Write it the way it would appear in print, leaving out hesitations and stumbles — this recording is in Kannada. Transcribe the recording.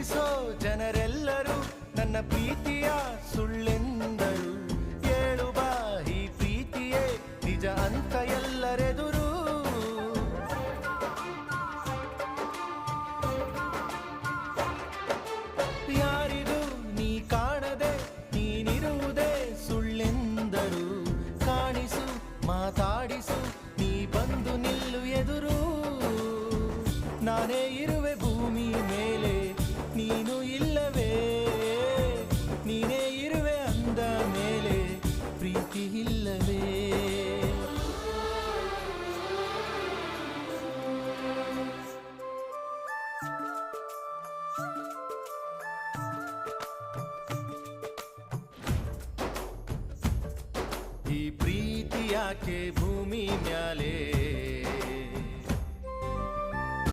ಪ್ರೀತಿಸೋ ಜನರೆಲ್ಲರೂ ನನ್ನ ಪ್ರೀತಿಯ ಸುಳ್ಳೆಂದರು. ಏಳು ಬಾ ಈ ಪ್ರೀತಿಯೇ ನಿಜ ಅಂತ ಎಲ್ಲರೆದುರು. ಯಾರಿಗೂ ನೀ ಕಾಣದೆ ನೀನಿರುವುದೇ ಸುಳ್ಳೆಂದರು. ಕಾಣಿಸು ಮಾತಾಡಿಸು ನೀ ಬಂದು ನಿಲ್ಲು ಎದುರು. ನಾನೇ ಇರುವೆ ಭೂಮಿ ಮೇಲೆ ನೀನು ಇಲ್ಲವೇ, ನೀನೇ ಇರುವೆ ಅಂದ ಮೇಲೆ ಪ್ರೀತಿ ಇಲ್ಲವೇ. ಈ ಪ್ರೀತಿ ಯಾಕೆ ಭೂಮಿ ಮ್ಯಾಲೆ